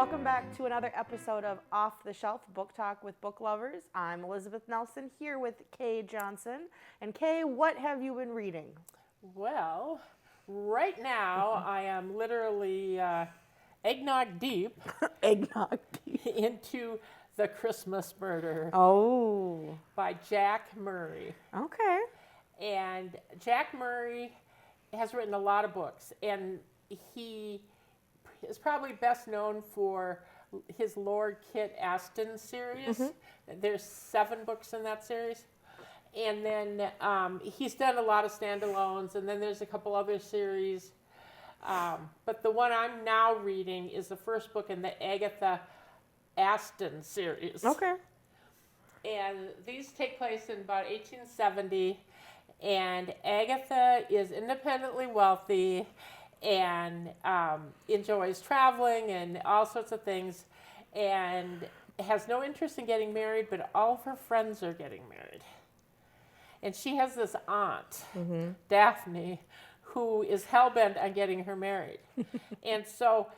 welcome back to another episode of Off the Shelf Book Talk with Book Lovers. I'm Elizabeth Nelson here with Kay Johnson. And Kay, what have you been reading? Well, right now I am literally eggnog deep Eggnog tea. into The Christmas Murder Oh, by Jack Murray. okay. And Jack Murray has written a lot of books, and he is probably best known for his Lord Kit Aston series. There's 7 books in that series. And then he's done a lot of standalones, and then there's a couple other series. But the one I'm now reading is the first book in the Agatha Aston series. Okay. And these take place in about 1870. And Agatha is independently wealthy and enjoys traveling and all sorts of things, and has no interest in getting married, but all of her friends are getting married. And she has this aunt, Daphne, who is hell-bent on getting her married. And so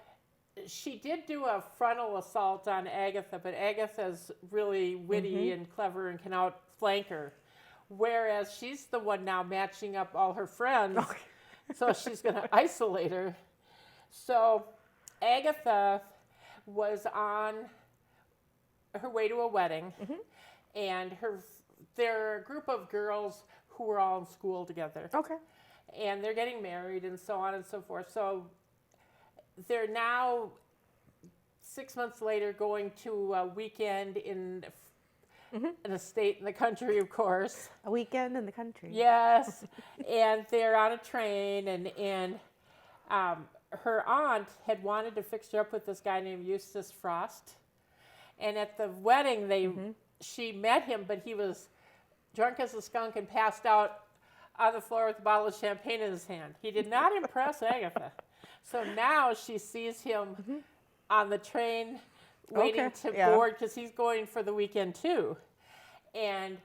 she did do a frontal assault on Agatha, but Agatha's really witty and clever and can outflank her. Whereas she's the one now matching up all her friends, so she's going to isolate her. So Agatha was on her way to a wedding, and there are a group of girls who were all in school together. Okay. And they're getting married and so on and so forth. So they're now 6 months later going to a weekend in a state in the country, of course. A weekend in the country. Yes. And they're on a train, and her aunt had wanted to fix her up with this guy named Eustace Frost. And at the wedding, she met him, but he was drunk as a skunk and passed out on the floor with a bottle of champagne in his hand. He did not impress Agatha. So now she sees him on the train waiting to board because he's going for the weekend too. And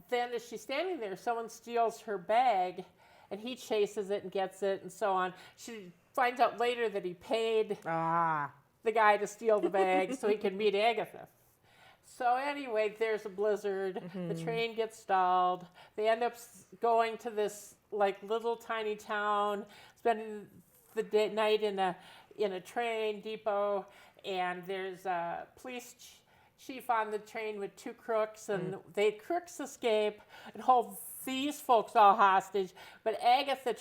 then as she's standing there, someone steals her bag, and he chases it and gets it and so on. She finds out later that he paid the guy to steal the bag so he could meet Agatha. So anyway, there's a blizzard. The train gets stalled. They end up going to this like little tiny town, spending the night in a train depot, and there's a police chief on the train with 2 crooks, and the crooks escape and hold these folks all hostage. But Agatha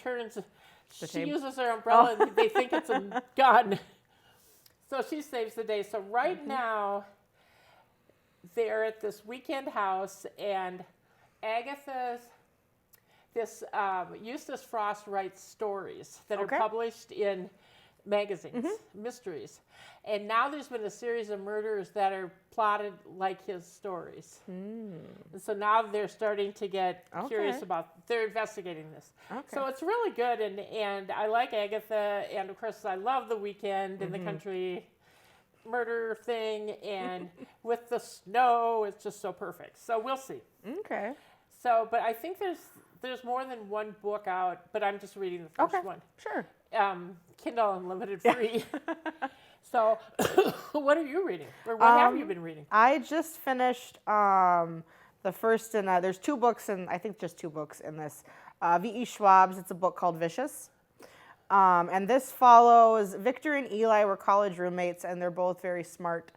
she uses her umbrella, and they think it's a gun. So she saves the day. So right now, they're at this weekend house, and Eustace Frost writes stories that are published in magazines, mysteries. And now there's been a series of murders that are plotted like his stories. And so now they're starting to get curious they're investigating this. So it's really good, and I like Agatha, and of course I love the weekend in the country murder thing, and with the snow, it's just so perfect. So we'll see. Okay. So, but I think there's more than one book out, but I'm just reading the first one. Sure. Kindle Unlimited free. So, what are you reading, or what have you been reading? I just finished the first in there's 2 books, and I think just 2 books in this. V.E. Schwab's. It's a book called Vicious. And this follows Victor and Eli were college roommates, and they're both very smart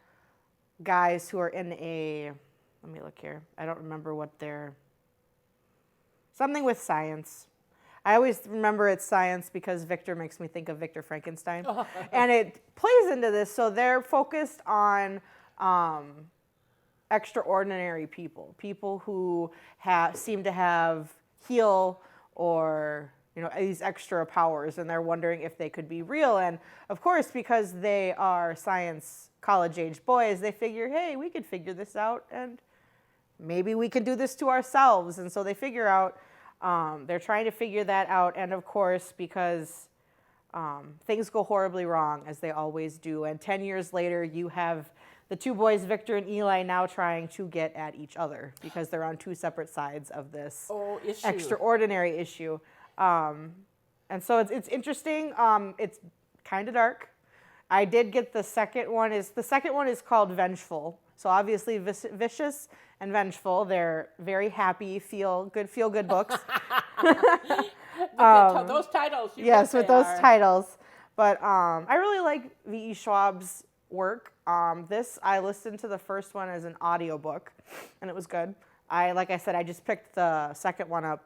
guys who are in let me look here. I don't remember what something with science. I always remember it's science because Victor makes me think of Victor Frankenstein. And it plays into this. So they're focused on extraordinary people who seem to heal or these extra powers, and they're wondering if they could be real. And of course, because they are science college-age boys, they figure, hey, we could figure this out, and maybe we can do this to ourselves. And so they figure out, they're trying to figure that out. And of course, because things go horribly wrong, as they always do. And 10 years later, you have the 2 boys, Victor and Eli, now trying to get at each other because they're on 2 separate sides of this extraordinary issue. And so it's interesting. It's kind of dark. I did get the second one. The second one is called Vengeful. So obviously vicious and vengeful. They're very happy, feel good books. Those titles. You Yes, bet with they those are. titles. But I really like V.E. Schwab's work. I listened to the first one as an audiobook, and it was good. Like I said, I just picked the second one up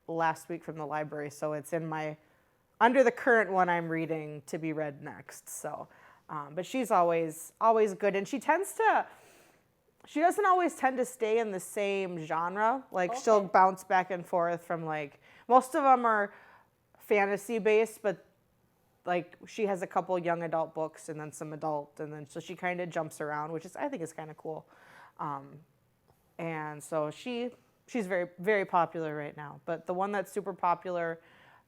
last week from the library, so it's under the current one I'm reading to be read next. So, but she's always good, and she doesn't always tend to stay in the same genre. Like she'll bounce back and forth from most of them are fantasy based, but like she has a couple young adult books and then some adult, and then so she kind of jumps around, which I think is kind of cool. And so she's very, very popular right now. But the one that's super popular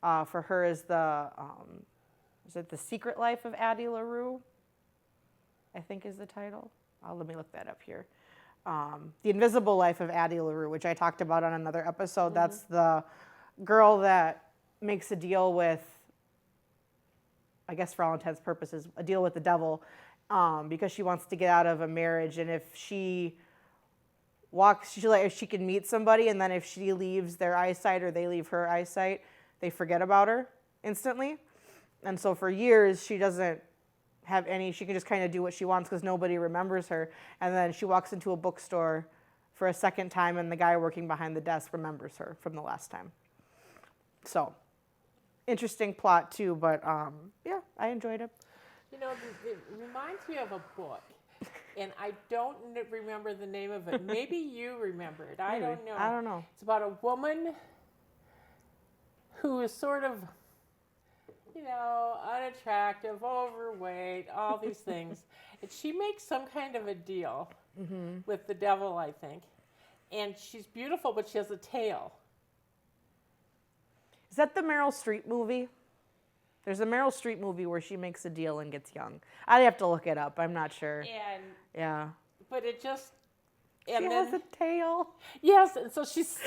for her is is it The Secret Life of Addie LaRue? I think is the title. Let me look that up here. The Invisible Life of Addie LaRue, which I talked about on another episode. Mm-hmm. That's the girl that makes a deal with, I guess for all intents and purposes, a deal with the devil because she wants to get out of a marriage. And if she she can meet somebody, and then if she leaves their eyesight or they leave her eyesight, they forget about her instantly. And so for years, she doesn't have she can just kind of do what she wants because nobody remembers her. And then she walks into a bookstore for a second time, and the guy working behind the desk remembers her from the last time. So, interesting plot too, but yeah, I enjoyed it. You know, it reminds me of a book, and I don't remember the name of it. Maybe you remember it. I don't know. I don't know. It's about a woman who is sort of, unattractive, overweight, all these things. And she makes some kind of a deal with the devil, I think. And she's beautiful, but she has a tail. Is that the Meryl Streep movie? There's a Meryl Streep movie where she makes a deal and gets young. I'd have to look it up. I'm not sure. And yeah. But it just... She has a tail. Yes, and so she's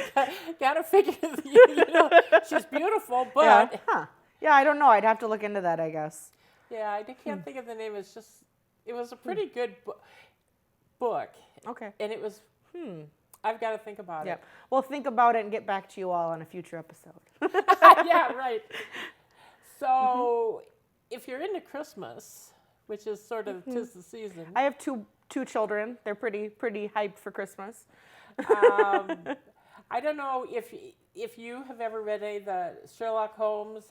got to figure, she's beautiful, but... Yeah. Huh. Yeah, I don't know. I'd have to look into that, I guess. Yeah, I can't think of the name. It was a pretty good book. Okay. And it was, I've got to think about it. We'll think about it and get back to you all on a future episode. Yeah, right. So, if you're into Christmas, which is sort of 'tis the season. I have two children. They're pretty hyped for Christmas. I don't know if you have ever read any of the Sherlock Holmes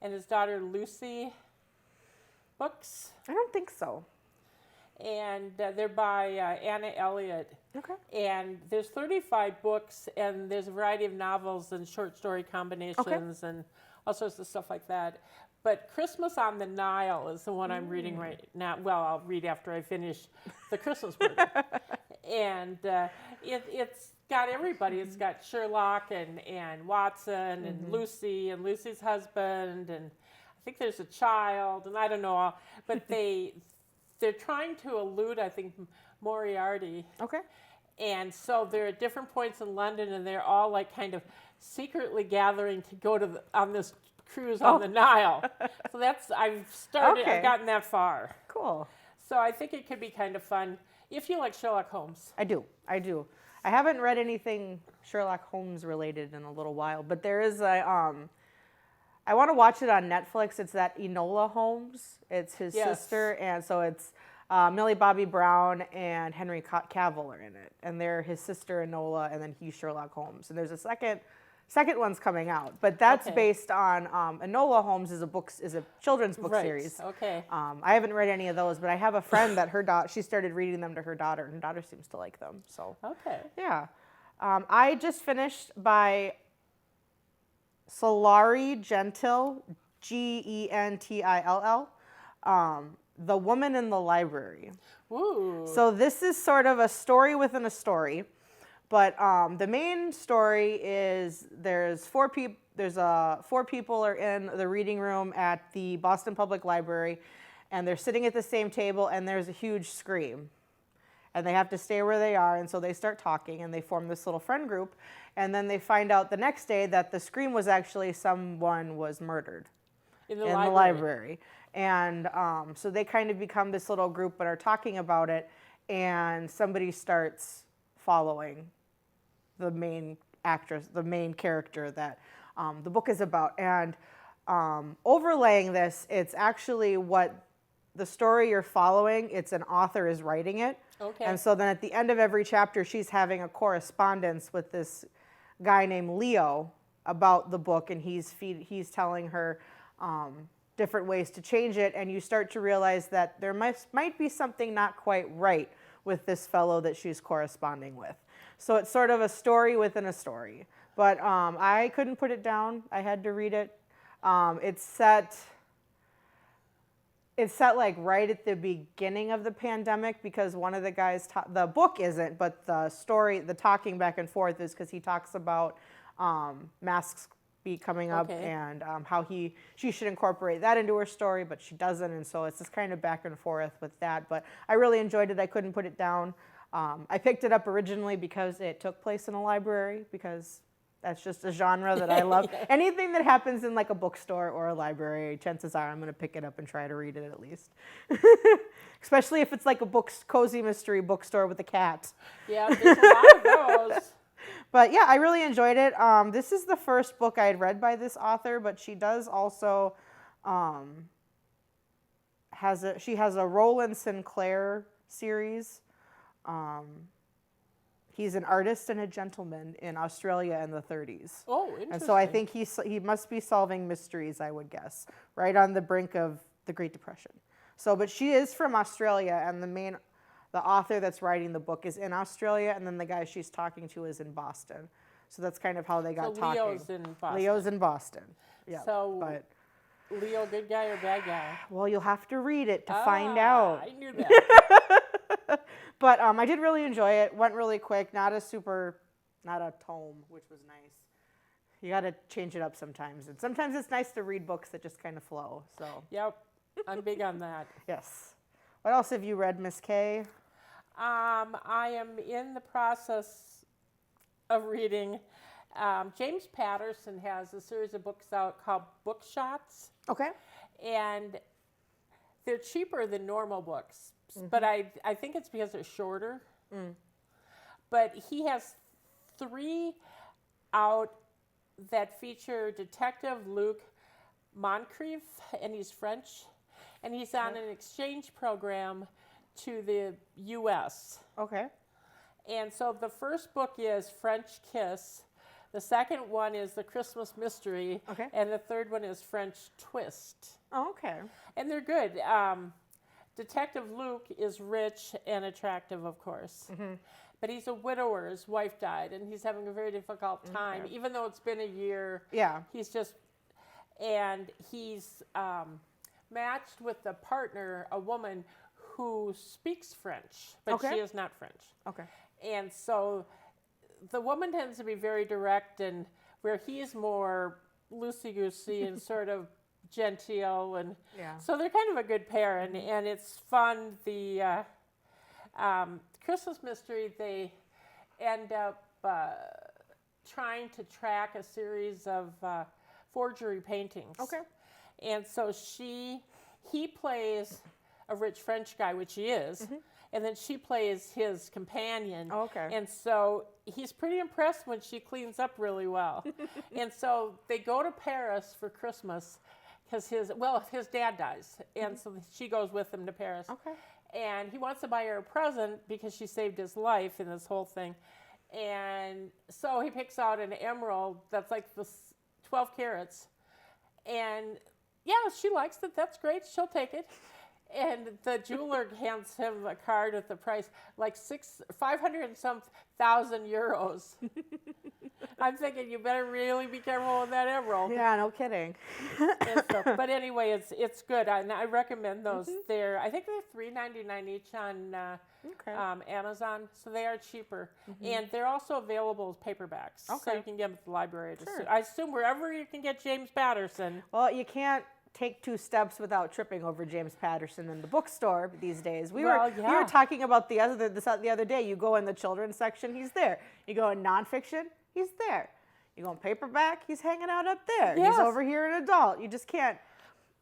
and his daughter Lucy books. I don't think so. And they're by Anna Elliott. Okay. And there's 35 books, and there's a variety of novels and short story combinations and all sorts of stuff like that. But Christmas on the Nile is the one I'm reading right now. Well, I'll read after I finish the Christmas book. And it's got everybody. It's got Sherlock and Watson and Lucy and Lucy's husband, and I think there's a child, and I don't know all. But they're trying to elude, I think, Moriarty. Okay. And so they're at different points in London, and they're all like kind of secretly gathering to go on this cruise on the Nile. So I've gotten that far. Cool. So I think it could be kind of fun if you like Sherlock Holmes. I do. I haven't read anything Sherlock Holmes related in a little while, but there is I want to watch it on Netflix. It's that Enola Holmes. It's his sister, and so it's Millie Bobby Brown and Henry Cavill are in it, and they're his sister Enola, and then he's Sherlock Holmes. And there's a second one's coming out, but that's based on Enola Holmes is a children's book series. Okay. I haven't read any of those, but I have a friend that she started reading them to her daughter, and her daughter seems to like them. So yeah, I just finished by Solari Gentill, Gentill, The Woman in the Library. Ooh. So this is sort of a story within a story. But the main story is there's four people are in the reading room at the Boston Public Library, and they're sitting at the same table, and there's a huge scream. And they have to stay where they are, and so they start talking, and they form this little friend group. And then they find out the next day that the scream was actually someone was murdered in the library. And so they kind of become this little group but are talking about it, and somebody starts following the main actress, the main character that the book is about. And overlaying this, it's actually what the story you're following, it's an author is writing it. Okay. And so then at the end of every chapter, she's having a correspondence with this guy named Leo about the book, and he's telling her different ways to change it, and you start to realize that there might be something not quite right with this fellow that she's corresponding with. So it's sort of a story within a story. But I couldn't put it down. I had to read it. It's set like right at the beginning of the pandemic, because one of the guys, the book isn't, but the story, the talking back and forth is because he talks about masks be coming up, Okay. and how she should incorporate that into her story, but she doesn't, and so it's this kind of back and forth with that. But I really enjoyed it. I couldn't put it down. I picked it up originally because it took place in a library, because that's just a genre that I love. Anything that happens in like a bookstore or a library, chances are I'm going to pick it up and try to read it at least. Especially if it's like a cozy mystery bookstore with a cat. Yeah, there's a lot of those. But yeah, I really enjoyed it. This is the first book I had read by this author, but she does also she has a Roland Sinclair series. He's an artist and a gentleman in Australia in the 30s. Oh, interesting. And so I think he must be solving mysteries, I would guess, right on the brink of the Great Depression. So, but she is from Australia, and the author that's writing the book is in Australia, and then the guy she's talking to is in Boston. So that's kind of how they got talking. Leo's in Boston. Leo's in Boston. Yeah. So but Leo, good guy or bad guy? well, you'll have to read it to find out. I knew that. But I did really enjoy it. Went really quick. Not a tome, which was nice. You got to change it up sometimes. And sometimes it's nice to read books that just kind of flow. So Yep, I'm big on that. yes. What else have you read, Miss Kay? I am in the process of reading. James Patterson has a series of books out called Book Shots, Okay. and they're cheaper than normal books. But I think it's because they're shorter. But he has 3 out that feature Detective Luc Moncrief, and he's French, and he's on an exchange program to the U.S. Okay. And so the first book is French Kiss. The second one is The Christmas Mystery. Okay. And the third one is French Twist. Oh, okay. And they're good. Detective Luke is rich and attractive, of course. But he's a widower. His wife died, and he's having a very difficult time. Okay. Even though it's been a year, Yeah. he's matched with a partner, a woman who speaks French, but Okay. she is not French. Okay. And so the woman tends to be very direct, and where he's more loosey-goosey and sort of genteel, and Yeah. so they're kind of a good pair, and it's fun. The Christmas Mystery, they end up trying to track a series of forgery paintings. Okay. And so he plays a rich French guy, which he is, and then she plays his companion. Oh, okay. And so he's pretty impressed when she cleans up really well. And so they go to Paris for Christmas because his dad dies, and so she goes with him to Paris. Okay. And he wants to buy her a present because she saved his life in this whole thing. And so he picks out an emerald that's like 12 carats. And yeah, she likes it. That's great. She'll take it. And the jeweler hands him a card with the price, like 500 and some thousand euros. I'm thinking you better really be careful with that emerald. Yeah, no kidding. And so, but anyway, it's good, and I recommend those. I think they're $3.99 each on Amazon, so they are cheaper, and they're also available as paperbacks. So Okay. you can get them at the library. Sure. I assume wherever you can get James Patterson. Well, you can't take 2 steps without tripping over James Patterson in the bookstore these days. We were talking about the other day. You go in the children's section, he's there. You go in nonfiction, he's there. You go in paperback, he's hanging out up there. Yes. He's over here in adult. You just can't.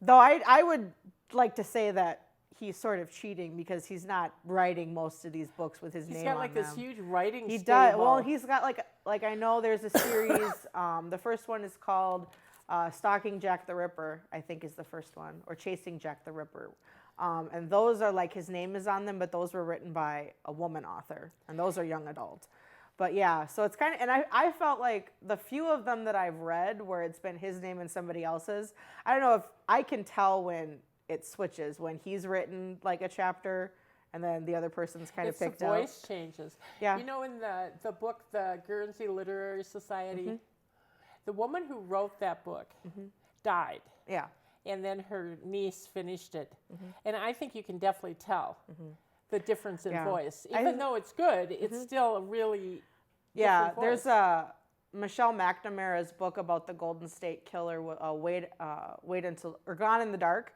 Though I would like to say that he's sort of cheating because he's not writing most of these books with his He's name got on like them. this huge writing He stable. does. Well, he's got like I know there's a series. The first one is called Stalking Jack the Ripper, I think is the first one, or Chasing Jack the Ripper. And those are like his name is on them, but those were written by a woman author, and those are young adult. But yeah, so it's kind of, and I felt like the few of them that I've read where it's been his name and somebody else's, I don't know if I can tell when it switches, when he's written like a chapter and then the other person's kind of picked the up. voice changes. Yeah. You know, in the book, the Guernsey Literary Society, the woman who wrote that book died. Yeah. And then her niece finished it. And I think you can definitely tell the difference in Yeah. voice. Even though it's good, it's still a really Yeah, different there's voice. a Michelle McNamara's book about the Golden State Killer, Wait Until, or Gone in the Dark.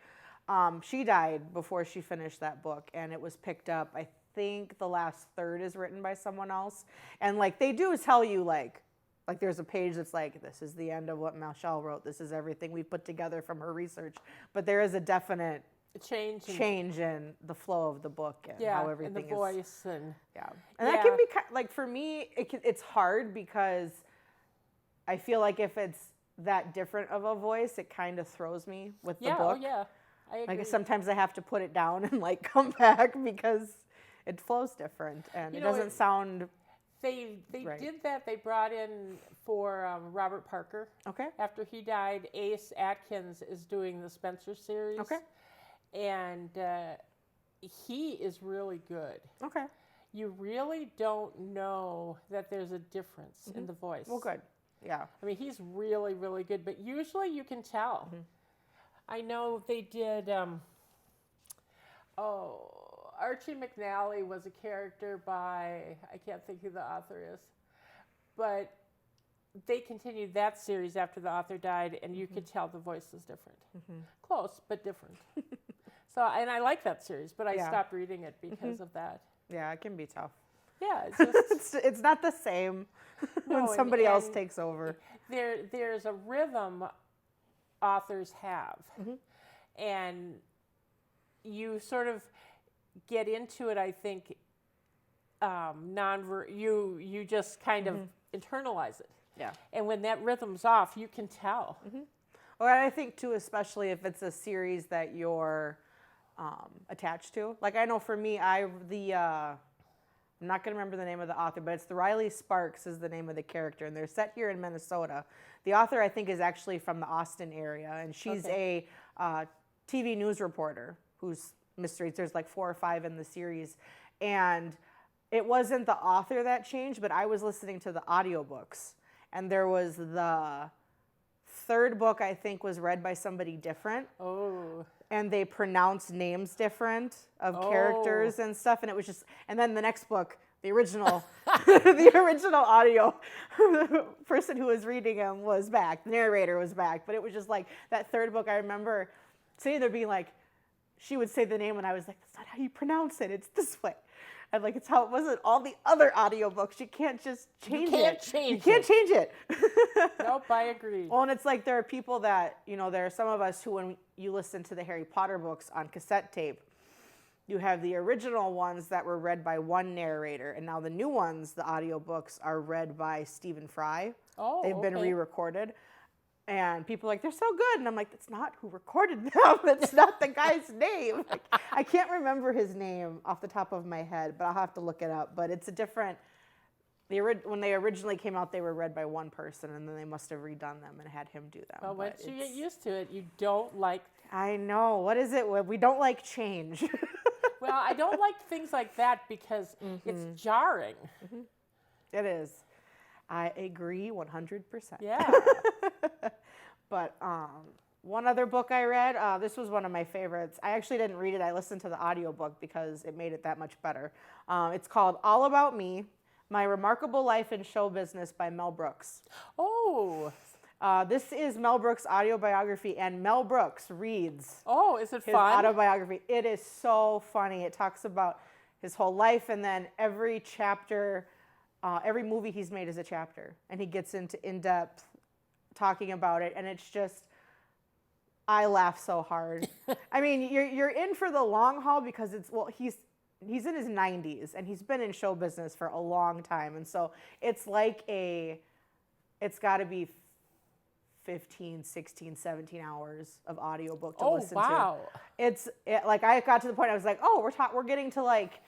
She died before she finished that book, and it was picked up. I think the last third is written by someone else. And like they do tell you like there's a page that's like, this is the end of what Michelle wrote. This is everything we put together from her research. But there is a definite change in the flow of the book and how everything and the voice and and that can be like, for me, it's hard because I feel like if it's that different of a voice, it kind of throws me with the book. I agree. Like sometimes I have to put it down and like come back because it flows different and it doesn't sound. They right. did that. They brought in for Robert Parker. Okay. After he died, Ace Atkins is doing the Spencer series. Okay. And he is really good. Okay. You really don't know that there's a difference in the voice. Well, good. Yeah. I mean, he's really, really good, but usually you can tell. I know they did, Archie McNally was a character by, I can't think who the author is, but they continued that series after the author died, and you could tell the voice was different. Close, but different. So, and I like that series, but I stopped reading it because of that. Yeah, it can be tough. Yeah, it's just... it's not the same when somebody else takes over. There's a rhythm authors have, and you sort of get into it, I think, you just kind of internalize it. Yeah. And when that rhythm's off, you can tell. Well, and I think too, especially if it's a series that you're attached to. Like I know for me, I'm not going to remember the name of the author, but it's the Riley Sparks is the name of the character, and they're set here in Minnesota. The author, I think, is actually from the Austin area, and she's a TV news reporter who's mysteries. There's like 4 or 5 in the series, and it wasn't the author that changed, but I was listening to the audiobooks, and there was the 3rd book, I think, was read by somebody different. Oh. And they pronounced names different of characters and stuff, and it was just. And then the next book, the original, the original audio person who was reading them was back. The narrator was back, but it was just like that 3rd book. I remember sitting there being like, she would say the name, and I was like, "That's not how you pronounce it. It's this way." And like, it's how it was in all the other audiobooks. You can't just change it. You can't change it. Nope, I agree. Well, and it's like there are people that, there are some of us who, when you listen to the Harry Potter books on cassette tape, you have the original ones that were read by one narrator, and now the new ones, the audiobooks, are read by Stephen Fry. Oh, They've been re-recorded. And people are like, they're so good. And I'm like, that's not who recorded them. It's not the guy's name. Like, I can't remember his name off the top of my head, but I'll have to look it up. But it's a different, when they originally came out, they were read by one person, and then they must have redone them and had him do them. Well, once you get used to it, you don't like... I know. What is it? We don't like change. Well, I don't like things like that because it's jarring. It is. I agree 100%. Yeah. But one other book I read, this was one of my favorites. I actually didn't read it. I listened to the audiobook because it made it that much better. It's called All About Me, My Remarkable Life in Show Business by Mel Brooks. Oh. This is Mel Brooks' autobiography, and Mel Brooks reads Is it his fun? autobiography. It is so funny. It talks about his whole life, and then every chapter, every movie he's made is a chapter, and he gets into in-depth talking about it, and it's just, I laugh so hard. I mean, you're in for the long haul because he's in his 90s and he's been in show business for a long time, and so it's got to be 15, 16, 17 hours of audiobook to listen wow. to. Like I got to the point I was like, oh, we're getting to like,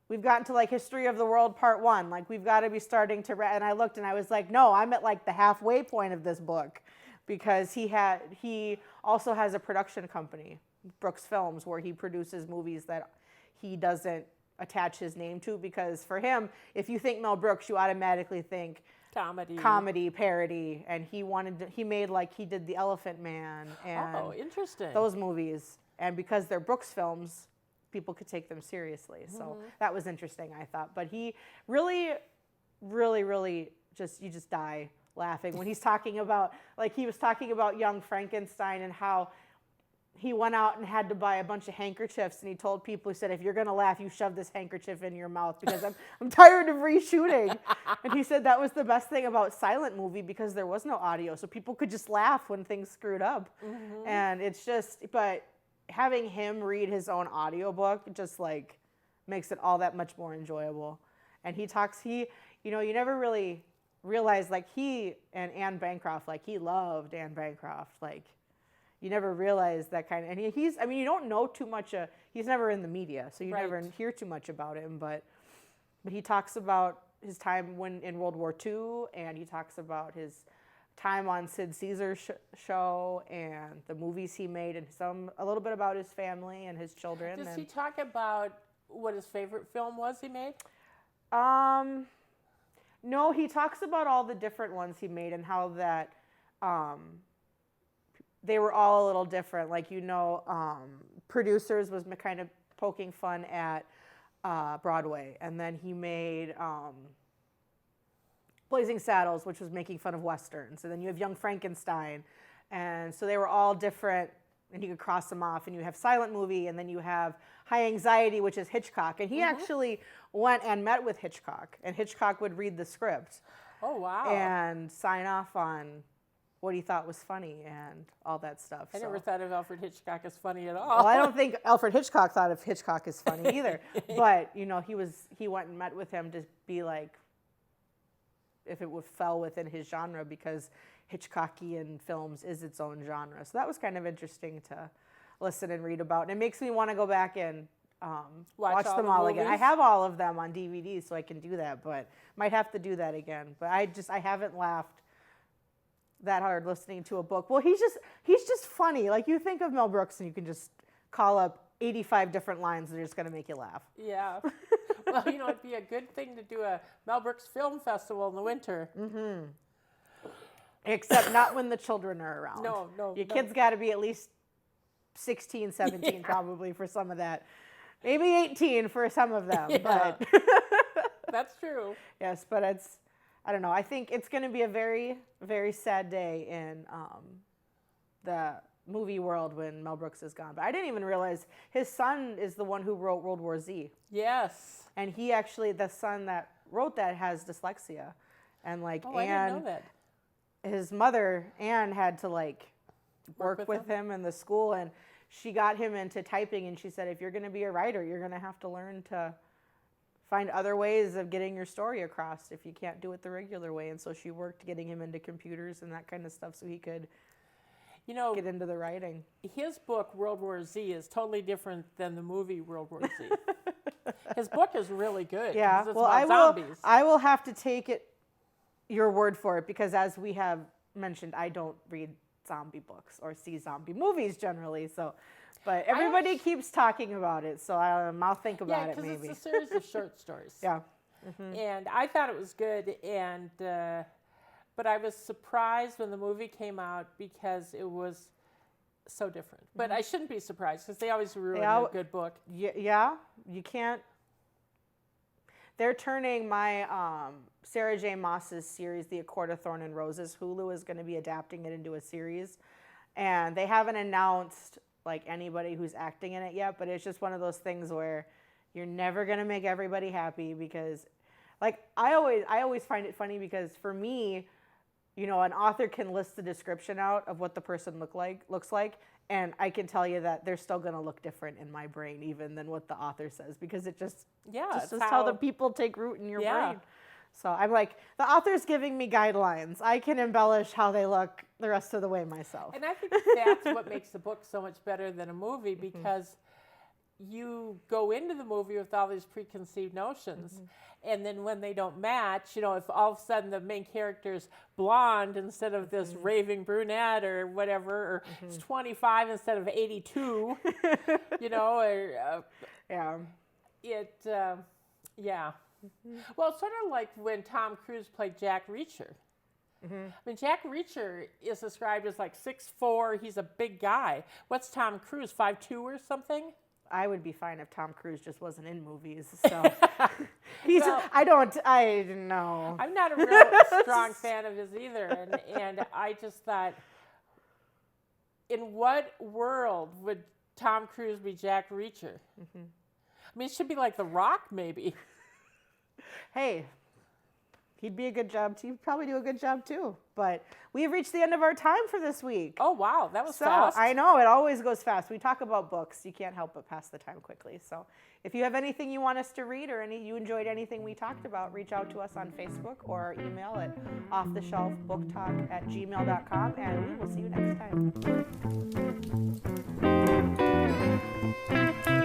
we've gotten to like History of the World Part 1. Like we've got to be starting to and I looked and I was like, no, I'm at like the halfway point of this book, because he also has a production company, Brooks Films, where he produces movies that he doesn't attach his name to, because for him, if you think Mel Brooks, you automatically think comedy, parody, and he did The Elephant Man and interesting. those movies, and because they're Brooks films, people could take them seriously. So that was interesting, I thought. But he really, really, really you just die laughing when he's talking about, like he was talking about Young Frankenstein and how he went out and had to buy a bunch of handkerchiefs, and he told people, he said, if you're going to laugh, you shove this handkerchief in your mouth, because I'm tired of reshooting. And he said that was the best thing about silent movie, because there was no audio, so people could just laugh when things screwed up. And it's just, but having him read his own audiobook just like makes it all that much more enjoyable. And you never really realize, like he and Anne Bancroft, like he loved Anne Bancroft, like you never realize that kind of, and you don't know too much, he's never in the media, so you never hear too much about him, but he talks about his time in World War II, and he talks about his time on Sid Caesar's show and the movies he made, and a little bit about his family and his children. Does he talk about what his favorite film was he made? No, he talks about all the different ones he made and how that they were all a little different. Like, Producers was kind of poking fun at Broadway, and then he made Blazing Saddles, which was making fun of Westerns, and then you have Young Frankenstein, and so they were all different, and you could cross them off, and you have Silent Movie, and then you have High Anxiety, which is Hitchcock, and he actually went and met with Hitchcock, and Hitchcock would read the script. Oh, wow. And sign off on what he thought was funny and all that stuff. I never thought of Alfred Hitchcock as funny at all. Well, I don't think Alfred Hitchcock thought of Hitchcock as funny either, but he went and met with him to be like, if it fell within his genre, because Hitchcockian films is its own genre. So that was kind of interesting to listen and read about. And it makes me want to go back and watch them all again. I have all of them on DVD, so I can do that, but might have to do that again. But I haven't laughed that hard listening to a book. Well, he's just funny. Like, you think of Mel Brooks and you can just call up 85 different lines that are just going to make you laugh. Yeah. Well, it'd be a good thing to do a Mel Brooks Film Festival in the winter. Mm-hmm. Except not when the children are around. No. Your kids got to be at least 16, 17 probably for some of that. Maybe 18 for some of them. Yeah. But That's true. Yes, but I don't know. I think it's going to be a very, very sad day in the movie world when Mel Brooks is gone. But I didn't even realize his son is the one who wrote World War Z. Yes. And he actually, the son that wrote that, has dyslexia. And I didn't know that. His mother, Anne, had to work with him in the school, and she got him into typing, and she said, if you're going to be a writer, you're going to have to learn to find other ways of getting your story across if you can't do it the regular way. And so she worked getting him into computers and that kind of stuff so he could get into the writing. His book, World War Z, is totally different than the movie World War Z. His book is really good. Yeah, it's well, about zombies. I will have to take your word for it, because as we have mentioned, I don't read zombie books or see zombie movies generally. So, but everybody keeps talking about it, so I'll think about it maybe. Yeah, because it's a series of short stories. Yeah. Mm-hmm. And I thought it was good, but I was surprised when the movie came out because it was so different. But I shouldn't be surprised, because they always ruin a good book. Yeah, you can't. They're turning my Sarah J. Maas's series, The A Court of Thorn and Roses. Hulu is going to be adapting it into a series. And they haven't announced anybody who's acting in it yet, but it's just one of those things where you're never going to make everybody happy, because I always find it funny, because for me, an author can list the description out of what the person looks like, and I can tell you that they're still going to look different in my brain even than what the author says, because it just it's is how the people take root in your brain. So I'm like, the author's giving me guidelines. I can embellish how they look the rest of the way myself. And I think that's what makes the book so much better than a movie, because you go into the movie with all these preconceived notions, and then when they don't match, if all of a sudden the main character's blonde instead of this raving brunette or whatever, or it's 25 instead of 82, Well, it's sort of like when Tom Cruise played Jack Reacher. I mean, Jack Reacher is described as like 6'4". He's a big guy. What's Tom Cruise, 5'2" or something? I would be fine if Tom Cruise just wasn't in movies. So I don't know. I'm not a real strong fan of his either. And I just thought, in what world would Tom Cruise be Jack Reacher? I mean, it should be like The Rock, maybe. Hey, he'd be a good job too. He'd probably do a good job too. But we've reached the end of our time for this week. Oh, wow. That was fast. I know. It always goes fast. We talk about books. You can't help but pass the time quickly. So if you have anything you want us to read, or you enjoyed anything we talked about, reach out to us on Facebook or our email at offtheshelfbooktalk@gmail.com, and we will see you next time.